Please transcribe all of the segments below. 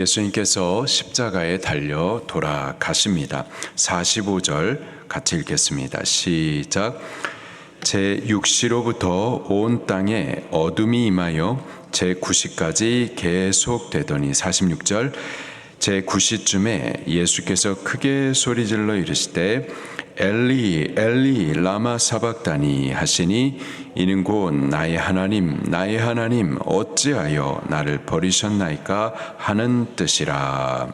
예수님께서 십자가에 달려 돌아가십니다. 45절 같이 읽겠습니다. 시작. 제 육시로부터 온 땅에 어둠이 임하여 제 구시까지 계속되더니 46절. 제 구시쯤에 예수께서 크게 소리질러 이르시되 엘리 엘리 라마 사박다니 하시니 이는 곧 나의 하나님 어찌하여 나를 버리셨나이까 하는 뜻이라.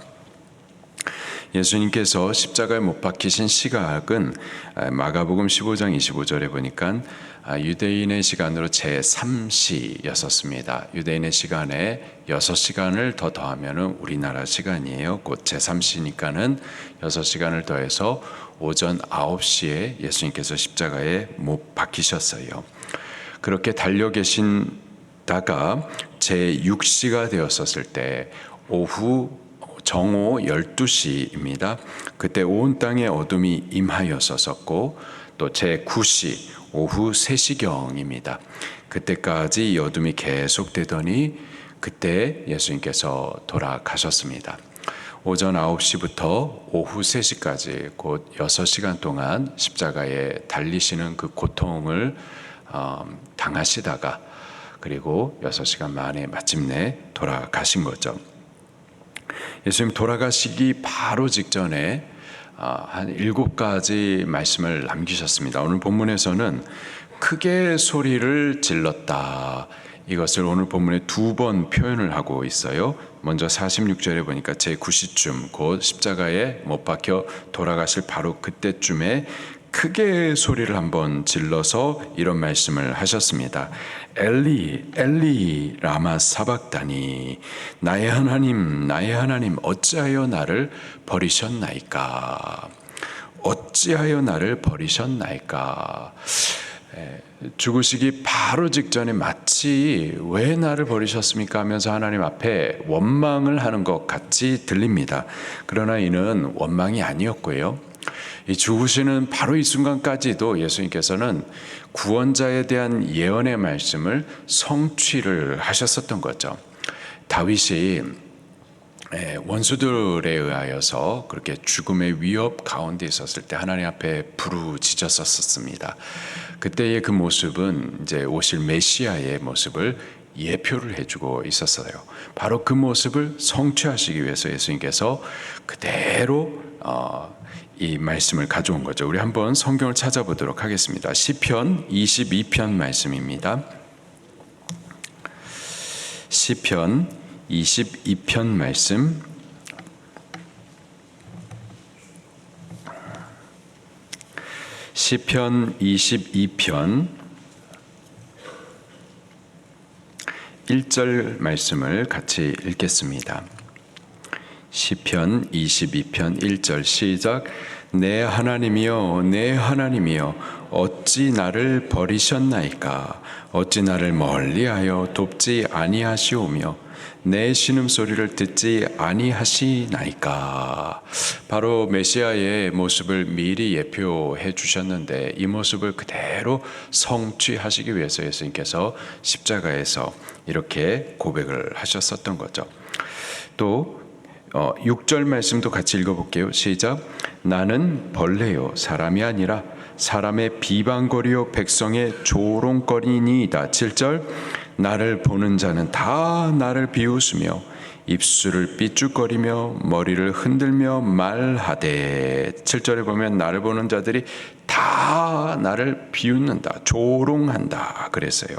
예수님께서 십자가에 못 박히신 시각은 마가복음 15장 25절에 보니까 유대인의 시간으로 제3시였었습니다. 유대인의 시간에 6시간을 더 더하면 우리나라 시간이에요. 곧 제3시니까는 6시간을 더해서 오전 9시에 예수님께서 십자가에 못 박히셨어요. 그렇게 달려 계신다가 제6시가 되었었을 때 오후 정오 12시입니다. 그때 온 땅에 어둠이 임하였었고 또 제9시 오후 3시경입니다. 그때까지 이 어둠이 계속되더니 그때 예수님께서 돌아가셨습니다. 오전 9시부터 오후 3시까지 곧 6시간 동안 십자가에 달리시는 그 고통을 당하시다가 그리고 6시간 만에 마침내 돌아가신 거죠. 예수님 돌아가시기 바로 직전에 한 7가지 말씀을 남기셨습니다. 오늘 본문에서는 크게 소리를 질렀다. 이것을 오늘 본문에 2번 표현을 하고 있어요. 먼저 46절에 보니까 제9시쯤 곧 십자가에 못 박혀 돌아가실 바로 그때쯤에 크게 소리를 한번 질러서 이런 말씀을 하셨습니다. 엘리 엘리 라마 사박다니 나의 하나님 어찌하여 나를 버리셨나이까. 어찌하여 나를 버리셨나이까. 죽으시기 바로 직전에 마치 왜 나를 버리셨습니까 하면서 하나님 앞에 원망을 하는 것 같이 들립니다. 그러나 이는 원망이 아니었고요. 이 죽으시는 바로 이 순간까지도 예수님께서는 구원자에 대한 예언의 말씀을 성취를 하셨었던 거죠. 다윗이 원수들에 의하여서 그렇게 죽음의 위협 가운데 있었을 때 하나님 앞에 부르짖었었습니다. 그때의 그 모습은 이제 오실 메시아의 모습을 예표를 해주고 있었어요. 바로 그 모습을 성취하시기 위해서 예수님께서 그대로 이 말씀을 가져온 거죠. 우리 한번 성경을 찾아보도록 하겠습니다. 시편 22편 말씀입니다. 시편 22편 말씀 시편 22편 1절 말씀을 같이 읽겠습니다. 시편 22편 1절 시작. 내 하나님이여 내 하나님이여 어찌 나를 버리셨나이까. 어찌 나를 멀리하여 돕지 아니하시오며 내 신음소리를 듣지 아니하시나이까. 바로 메시아의 모습을 미리 예표해 주셨는데 이 모습을 그대로 성취하시기 위해서 예수님께서 십자가에서 이렇게 고백을 하셨었던 거죠. 또 6절 말씀도 같이 읽어볼게요. 시작. 나는 벌레요 사람이 아니라 사람의 비방거리요 백성의 조롱거리니이다. 7절. 나를 보는 자는 다 나를 비웃으며 입술을 삐죽거리며 머리를 흔들며 말하되. 7절에 보면 나를 보는 자들이 다 나를 비웃는다, 조롱한다 그랬어요.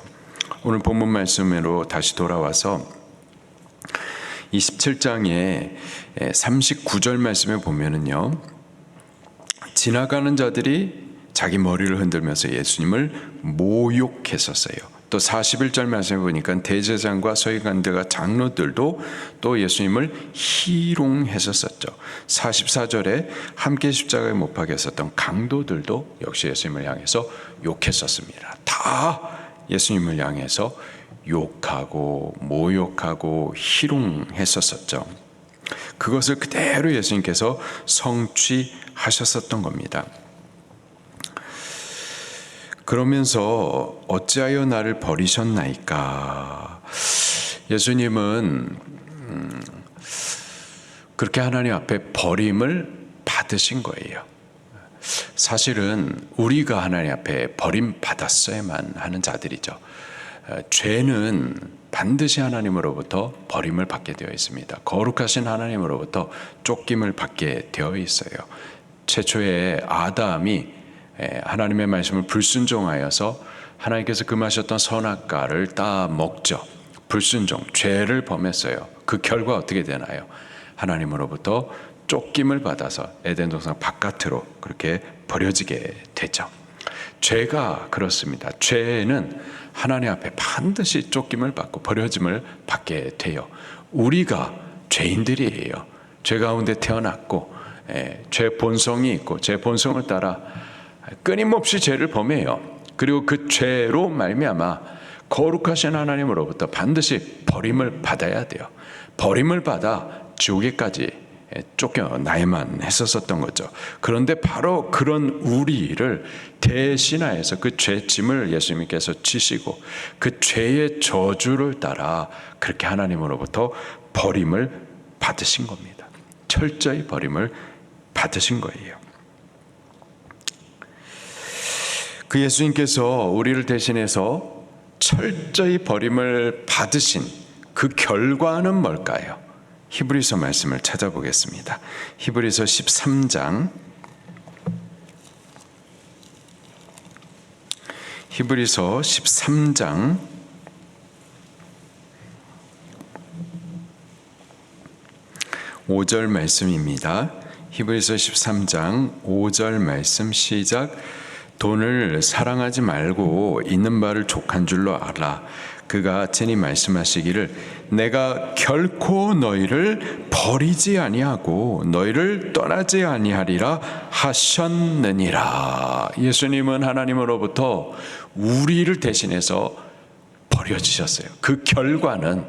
오늘 본문 말씀으로 다시 돌아와서 27장에 39절 말씀에 보면은요, 지나가는 자들이 자기 머리를 흔들면서 예수님을 모욕했었어요. 또 41절 말씀에 보니까 대제사장과 서기관들과 장로들도 또 예수님을 희롱했었죠. 44절에 함께 십자가에 못 박혔었던 강도들도 역시 예수님을 향해서 욕했었습니다. 다 예수님을 향해서 욕하고 모욕하고 희롱했었죠. 그것을 그대로 예수님께서 성취하셨었던 겁니다. 그러면서 어찌하여 나를 버리셨나이까. 예수님은 그렇게 하나님 앞에 버림을 받으신 거예요. 사실은 우리가 하나님 앞에 버림받았어야만 하는 자들이죠. 죄는 반드시 하나님으로부터 버림을 받게 되어 있습니다. 거룩하신 하나님으로부터 쫓김을 받게 되어 있어요. 최초의 아담이 하나님의 말씀을 불순종하여서 하나님께서 금하셨던 선악과를 따 먹죠. 불순종, 죄를 범했어요. 그 결과 어떻게 되나요? 하나님으로부터 쫓김을 받아서 에덴 동산 바깥으로 그렇게 버려지게 되죠. 죄가 그렇습니다. 죄는 하나님 앞에 반드시 쫓김을 받고 버려짐을 받게 돼요. 우리가 죄인들이에요. 죄 가운데 태어났고 죄 본성이 있고 죄 본성을 따라 끊임없이 죄를 범해요. 그리고 그 죄로 말미암아 거룩하신 하나님으로부터 반드시 버림을 받아야 돼요. 버림을 받아 지옥에까지 쫓겨나야만 했었던 거죠. 그런데 바로 그런 우리를 대신하여서 그 죄짐을 예수님께서 지시고 그 죄의 저주를 따라 그렇게 하나님으로부터 버림을 받으신 겁니다. 철저히 버림을 받으신 거예요. 그 예수님께서 우리를 대신해서 철저히 버림을 받으신 그 결과는 뭘까요? 히브리서 말씀을 찾아보겠습니다. 히브리서 13장 히브리서 13장 5절 말씀입니다. 히브리서 13장 5절 말씀 시작. 돈을 사랑하지 말고 있는 바를 족한 줄로 알아. 그가 친히 말씀하시기를 내가 결코 너희를 버리지 아니하고 너희를 떠나지 아니하리라 하셨느니라. 예수님은 하나님으로부터 우리를 대신해서 버려지셨어요. 그 결과는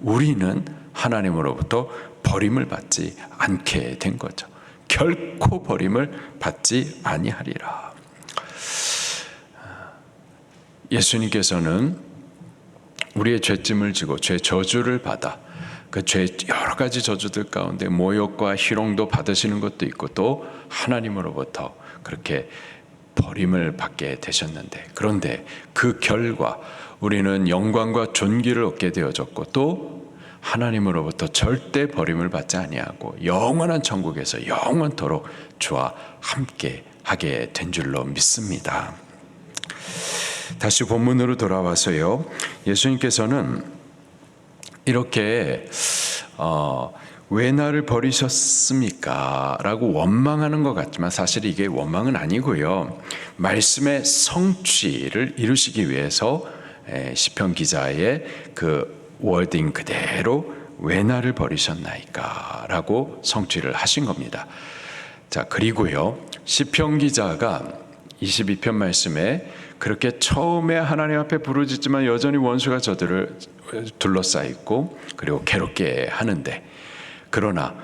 우리는 하나님으로부터 버림을 받지 않게 된 거죠. 결코 버림을 받지 아니하리라. 예수님께서는 우리의 죄짐을 지고 죄 저주를 받아 그 죄 여러 가지 저주들 가운데 모욕과 희롱도 받으시는 것도 있고 또 하나님으로부터 그렇게 버림을 받게 되셨는데, 그런데 그 결과 우리는 영광과 존귀를 얻게 되어졌고 또 하나님으로부터 절대 버림을 받지 아니하고 영원한 천국에서 영원토록 주와 함께 하게 된 줄로 믿습니다. 다시 본문으로 돌아와서요. 예수님께서는 이렇게 왜 나를 버리셨습니까? 라고 원망하는 것 같지만 사실 이게 원망은 아니고요. 말씀의 성취를 이루시기 위해서 시편 기자의 그 워딩 그대로 왜 나를 버리셨나이까? 라고 성취를 하신 겁니다. 자, 그리고요. 시편 기자가 22편 말씀에 그렇게 처음에 하나님 앞에 부르짖지만 여전히 원수가 저들을 둘러싸여 있고 그리고 괴롭게 하는데, 그러나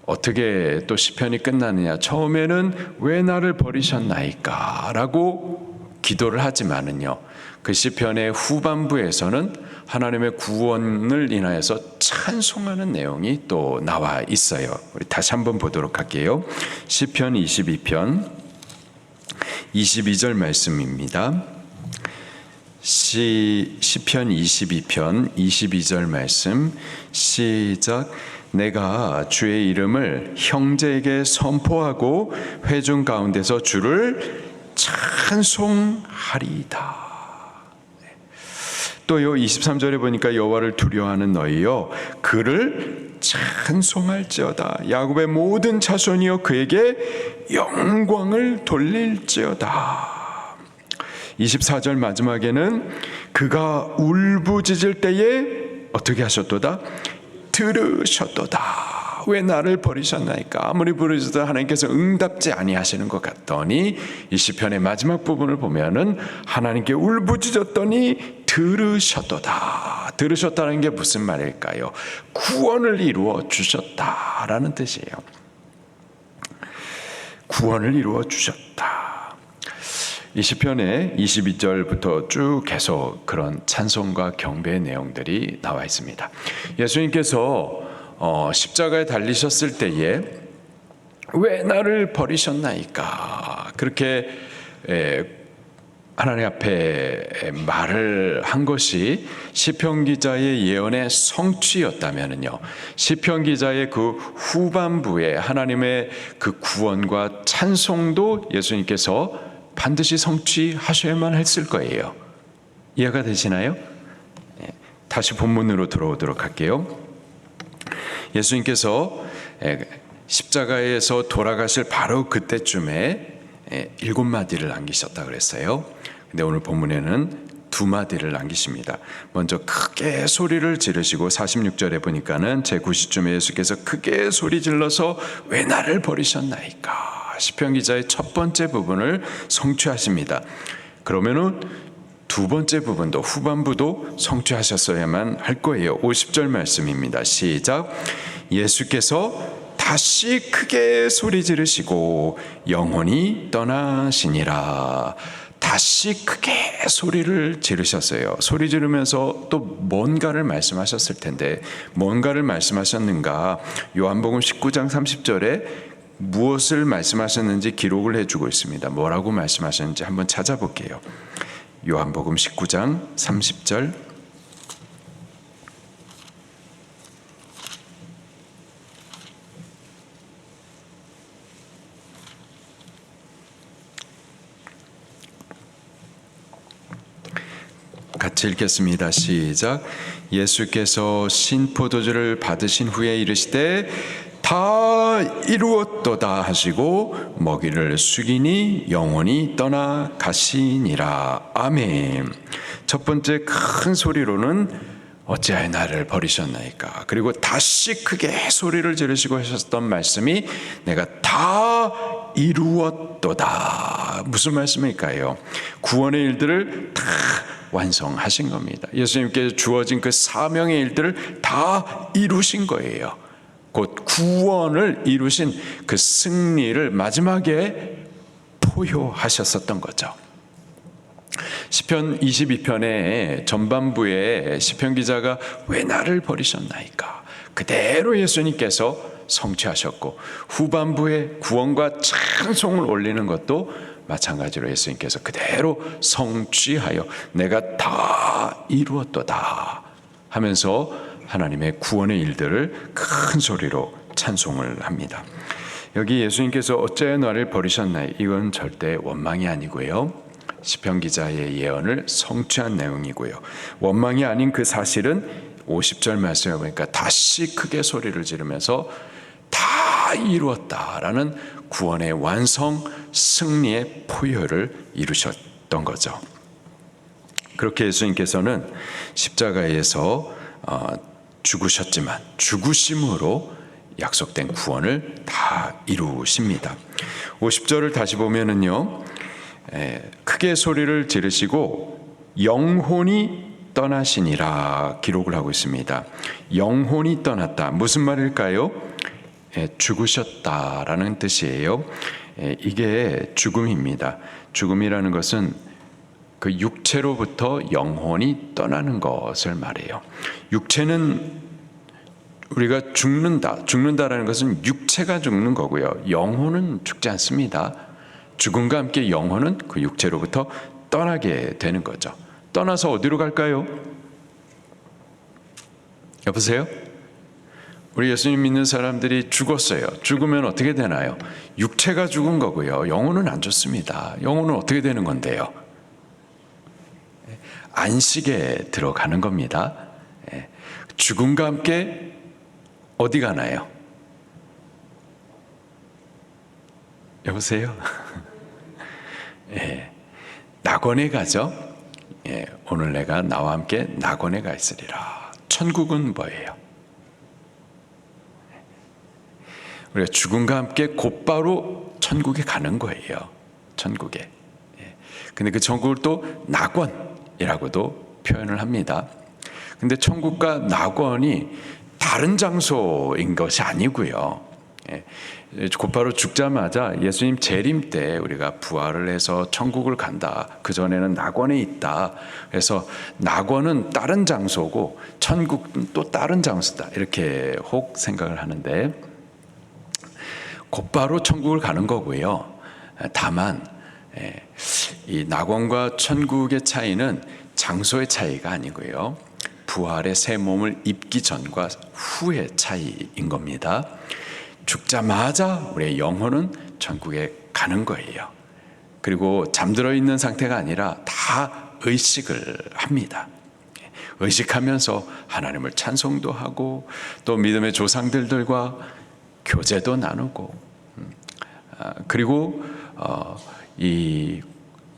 어떻게 또 시편이 끝나느냐, 처음에는 왜 나를 버리셨나이까 라고 기도를 하지만은요, 그 시편의 후반부에서는 하나님의 구원을 인하여서 찬송하는 내용이 또 나와 있어요. 우리 다시 한번 보도록 할게요. 시편 22편 22절 말씀입니다. 시편 22편 22절 말씀 시작. 내가 주의 이름을 형제에게 선포하고 회중 가운데서 주를 찬송하리이다. 또요 23절에 보니까 여호와를 두려워하는 너희여 그를 찬송할지어다. 야곱의 모든 자손이여 그에게 영광을 돌릴지어다. 24절 마지막에는 그가 울부짖을 때에 어떻게 하셨도다? 들으셨도다. 왜 나를 버리셨나이까? 아무리 부르짖어도 하나님께서 응답지 아니하시는 것 같더니 이 시편의 마지막 부분을 보면은 하나님께 울부짖었더니 들으셨도다. 들으셨다는 게 무슨 말일까요? 구원을 이루어 주셨다라는 뜻이에요. 구원을 이루어 주셨다. 이 시편의 22절부터 쭉 계속 그런 찬송과 경배의 내용들이 나와 있습니다. 예수님께서 십자가에 달리셨을 때에 왜 나를 버리셨나이까 그렇게 하나님 앞에 말을 한 것이 시편 기자의 예언의 성취였다면요, 시편 기자의 그 후반부에 하나님의 그 구원과 찬송도 예수님께서 반드시 성취하셔야만 했을 거예요. 이해가 되시나요? 다시 본문으로 들어오도록 할게요. 예수님께서 십자가에서 돌아가실 바로 그때쯤에 7마디를 남기셨다 그랬어요. 근데 오늘 본문에는 2마디를 남기십니다. 먼저 크게 소리를 지르시고 46절에 보니까는 제9시쯤에 예수께서 크게 소리 질러서 왜 나를 버리셨나이까 시편 기자의 첫 번째 부분을 성취하십니다. 그러면은 두 번째 부분도 후반부도 성취하셨어야만 할 거예요. 50절 말씀입니다. 시작. 예수께서 다시 크게 소리 지르시고 영혼이 떠나시니라. 다시 크게 소리를 지르셨어요. 소리 지르면서 또 뭔가를 말씀하셨을 텐데 뭔가를 말씀하셨는가? 요한복음 19장 30절에 무엇을 말씀하셨는지 기록을 해주고 있습니다. 뭐라고 말씀하셨는지 한번 찾아볼게요. 요한복음 19장 30절. 같이 읽겠습니다. 시작. 예수께서 신포도주를 받으신 후에 이르시되 다 이루었도다 하시고 먹이를 숙이니 영혼이 떠나 가시니라. 아멘. 첫 번째 큰 소리로는 어찌하여 나를 버리셨나이까. 그리고 다시 크게 소리를 지르시고 하셨던 말씀이 내가 다 이루었도다. 무슨 말씀일까요? 구원의 일들을 다 완성하신 겁니다. 예수님께서 주어진 그 사명의 일들을 다 이루신 거예요. 곧 구원을 이루신 그 승리를 마지막에 포효하셨었던 거죠. 시편 22편의 전반부에 시편 기자가 왜 나를 버리셨나이까 그대로 예수님께서 성취하셨고, 후반부에 구원과 찬송을 올리는 것도 마찬가지로 예수님께서 그대로 성취하여 내가 다 이루었도다 하면서 하나님의 구원의 일들을 큰 소리로 찬송을 합니다. 여기 예수님께서 어찌하여 나를 버리셨나요? 이건 절대 원망이 아니고요, 시편 기자의 예언을 성취한 내용이고요, 원망이 아닌 그 사실은 50절 말씀에 보니까 다시 크게 소리를 지르면서 다 이루었다라는 구원의 완성, 승리의 포효를 이루셨던 거죠. 그렇게 예수님께서는 십자가에서 죽으셨지만 죽으심으로 약속된 구원을 다 이루십니다. 50절을 다시 보면은요, 크게 소리를 지르시고 영혼이 떠나시니라 기록을 하고 있습니다. 영혼이 떠났다. 무슨 말일까요? 죽으셨다라는 뜻이에요. 이게 죽음입니다. 죽음이라는 것은 그 육체로부터 영혼이 떠나는 것을 말해요. 육체는 우리가 죽는다라는 것은 육체가 죽는 거고요, 영혼은 죽지 않습니다. 죽음과 함께 영혼은 그 육체로부터 떠나게 되는 거죠. 떠나서 어디로 갈까요? 여보세요? 우리 예수님 믿는 사람들이 죽었어요. 죽으면 어떻게 되나요? 육체가 죽은 거고요, 영혼은 안 죽습니다. 영혼은 어떻게 되는 건데요? 안식에 들어가는 겁니다. 죽음과 함께 어디 가나요? 여보세요? 낙원에 가죠. 오늘 내가 나와 함께 낙원에 가 있으리라. 천국은 뭐예요? 우리가 죽음과 함께 곧바로 천국에 가는 거예요. 천국에. 근데 그 천국을 또 낙원이라고도 표현을 합니다. 근데 천국과 낙원이 다른 장소인 것이 아니고요, 곧바로 죽자마자 예수님 재림 때 우리가 부활을 해서 천국을 간다. 그전에는 낙원에 있다. 그래서 낙원은 다른 장소고 천국은 또 다른 장소다. 이렇게 혹 생각을 하는데 곧바로 천국을 가는 거고요. 다만 이 낙원과 천국의 차이는 장소의 차이가 아니고요. 부활의 새 몸을 입기 전과 후의 차이인 겁니다. 죽자마자 우리의 영혼은 천국에 가는 거예요. 그리고 잠들어 있는 상태가 아니라 다 의식을 합니다. 의식하면서 하나님을 찬송도 하고 또 믿음의 조상들과 교제도 나누고 그리고 이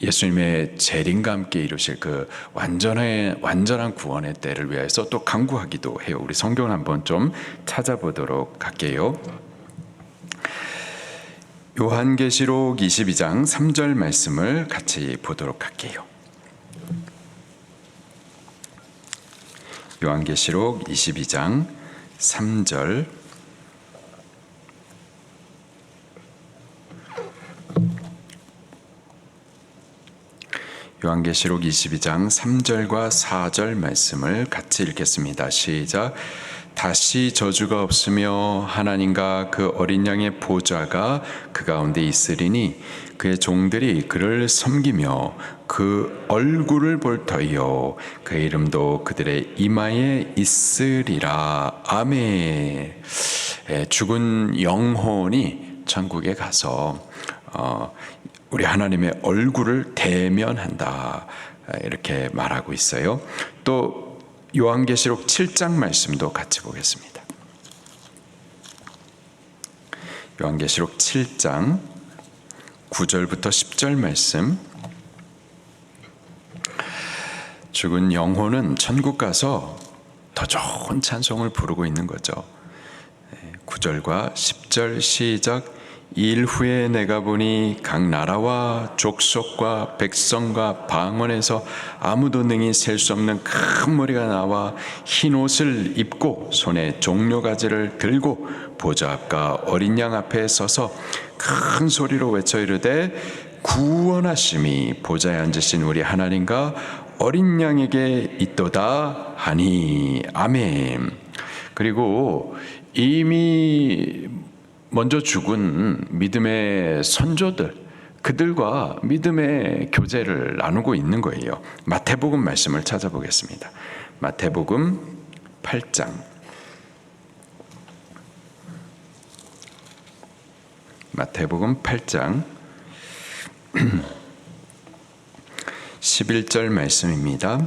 예수님의 재림과 함께 이루실 그 완전한 구원의 때를 위해서 또 간구하기도 해요. 우리 성경을 한번 좀 찾아보도록 할게요. 요한계시록 22장 3절 말씀을 같이 보도록 할게요. 요한계시록 22장 3절 요한계시록 22장 3절과 4절 말씀을 같이 읽겠습니다. 시작. 다시 저주가 없으며 하나님과 그 어린 양의 보좌가 그 가운데 있으리니 그의 종들이 그를 섬기며 그 얼굴을 볼 터이요 그의 이름도 그들의 이마에 있으리라. 아멘. 죽은 영혼이 천국에 가서 우리 하나님의 얼굴을 대면한다. 이렇게 말하고 있어요. 또 요한계시록 7장 말씀도 같이 보겠습니다. 요한계시록 7장 9절부터 10절 말씀. 죽은 영혼은 천국 가서 더 좋은 찬송을 부르고 있는 거죠. 9절과 10절 시작. 이 일 후에 내가 보니 각 나라와 족속과 백성과 방언에서 아무도 능히 셀 수 없는 큰 무리가 나와 흰 옷을 입고 손에 종려가지를 들고 보좌 앞과 어린 양 앞에 서서 큰 소리로 외쳐 이르되 구원하심이 보좌에 앉으신 우리 하나님과 어린 양에게 있도다 하니. 아멘. 그리고 이미 먼저 죽은 믿음의 선조들, 그들과 믿음의 교제를 나누고 있는 거예요. 마태복음 말씀을 찾아보겠습니다. 마태복음 8장 마태복음 8장 11절 말씀입니다.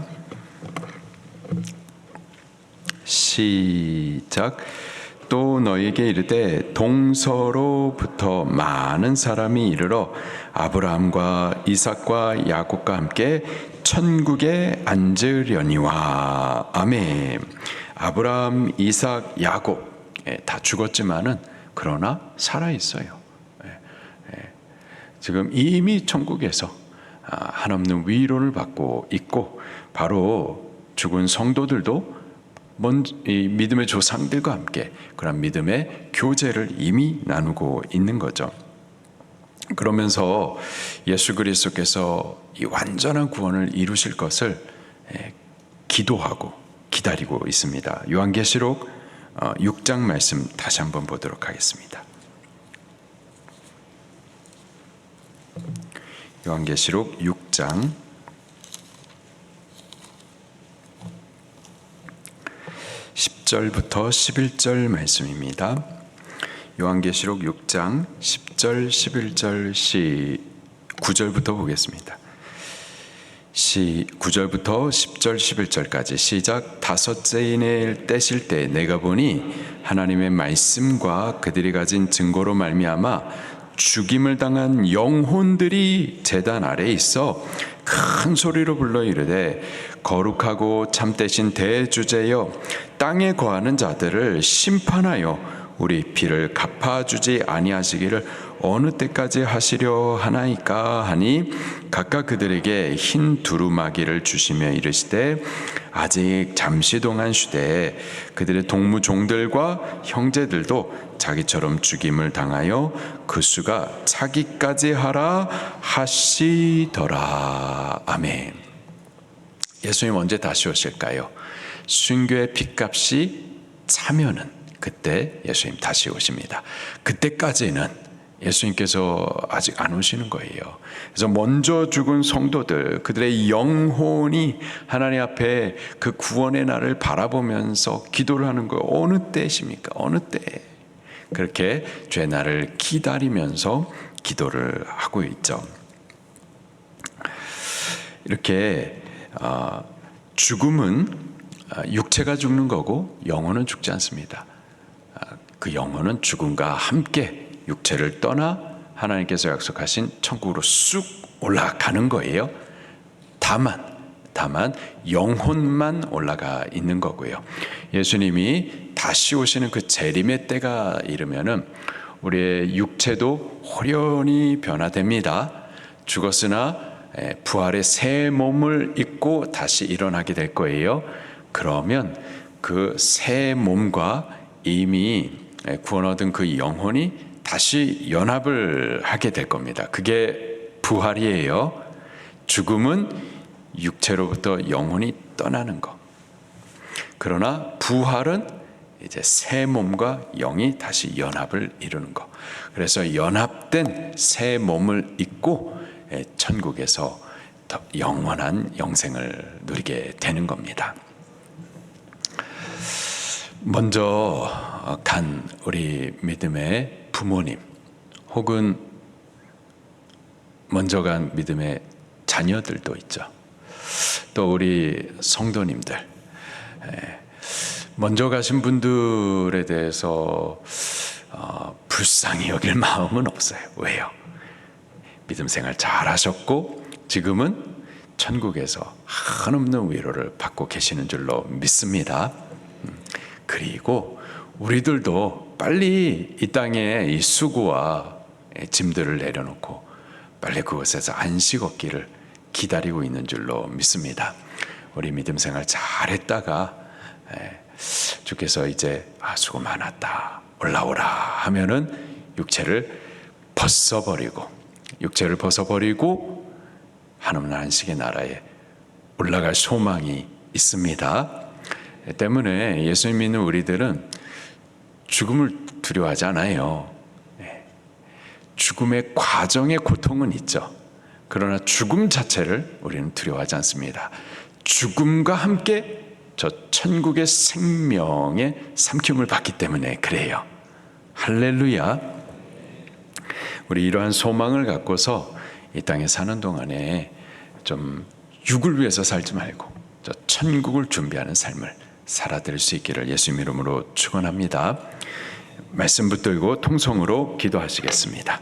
시작. 또 너에게 이르되 동서로부터 많은 사람이 이르러 아브라함과 이삭과 야곱과 함께 천국에 앉으려니와. 아멘. 아브라함, 이삭, 야곱 다 죽었지만은 그러나 살아 있어요. 지금 이미 천국에서 한없는 위로를 받고 있고 바로 죽은 성도들도 이 믿음의 조상들과 함께 그런 믿음의 교제를 이미 나누고 있는 거죠. 그러면서 예수 그리스도께서 이 완전한 구원을 이루실 것을 기도하고 기다리고 있습니다. 요한계시록 6장 말씀 다시 한번 보도록 하겠습니다. 요한계시록 6장 10절부터 11절 말씀입니다. 요한계시록 6장 10절 11절 9절부터 보겠습니다. 9절부터 10절 11절까지 시작. 다섯째 인을 떼실 때 내가 보니 하나님의 말씀과 그들이 가진 증거로 말미암아 죽임을 당한 영혼들이 제단 아래에 있어 큰 소리로 불러 이르되 거룩하고 참되신 대주제여 땅에 거하는 자들을 심판하여 우리 피를 갚아주지 아니하시기를 어느 때까지 하시려 하나이까 하니 각각 그들에게 흰 두루마기를 주시며 이르시되 아직 잠시 동안 쉬되 그들의 동무 종들과 형제들도 자기처럼 죽임을 당하여 그 수가 차기까지 하라 하시더라. 아멘. 예수님 언제 다시 오실까요? 순교의 핏값이 차면은 그때 예수님 다시 오십니다. 그때까지는 예수님께서 아직 안 오시는 거예요. 그래서 먼저 죽은 성도들, 그들의 영혼이 하나님 앞에 그 구원의 날을 바라보면서 기도를 하는 거예요. 어느 때십니까? 어느 때? 그렇게 주의 날을 기다리면서 기도를 하고 있죠. 이렇게 죽음은 육체가 죽는 거고 영혼은 죽지 않습니다. 그 영혼은 죽음과 함께 육체를 떠나 하나님께서 약속하신 천국으로 쑥 올라가는 거예요. 다만 영혼만 올라가 있는 거고요. 예수님이 다시 오시는 그 재림의 때가 이르면은 우리의 육체도 호련히 변화됩니다. 죽었으나 부활의 새 몸을 입고 다시 일어나게 될 거예요. 그러면 그 새 몸과 이미 구원 얻은 그 영혼이 다시 연합을 하게 될 겁니다. 그게 부활이에요. 죽음은 육체로부터 영혼이 떠나는 것. 그러나 부활은 이제 새 몸과 영이 다시 연합을 이루는 것. 그래서 연합된 새 몸을 입고 천국에서 더 영원한 영생을 누리게 되는 겁니다. 먼저 간 우리 믿음의 부모님 혹은 먼저 간 믿음의 자녀들도 있죠. 또 우리 성도님들, 먼저 가신 분들에 대해서 불쌍히 여길 마음은 없어요. 왜요? 믿음 생활 잘 하셨고 지금은 천국에서 한없는 위로를 받고 계시는 줄로 믿습니다. 그리고 우리들도 빨리 이 땅에 이 수고와 짐들을 내려놓고 빨리 그곳에서 안식 얻기를 기다리고 있는 줄로 믿습니다. 우리 믿음 생활 잘했다가 주께서 이제 수고 많았다 올라오라 하면은 육체를 벗어버리고 한없는 안식의 나라에 올라갈 소망이 있습니다. 때문에 예수님 믿는 우리들은 죽음을 두려워하지 않아요. 죽음의 과정의 고통은 있죠. 그러나 죽음 자체를 우리는 두려워하지 않습니다. 죽음과 함께 저 천국의 생명의 삼킴을 받기 때문에 그래요. 할렐루야. 우리 이러한 소망을 갖고서 이 땅에 사는 동안에 좀 육을 위해서 살지 말고 저 천국을 준비하는 삶을 살아드릴 수 있기를 예수님 이름으로 축원합니다. 말씀 붙들고 통성으로 기도하시겠습니다.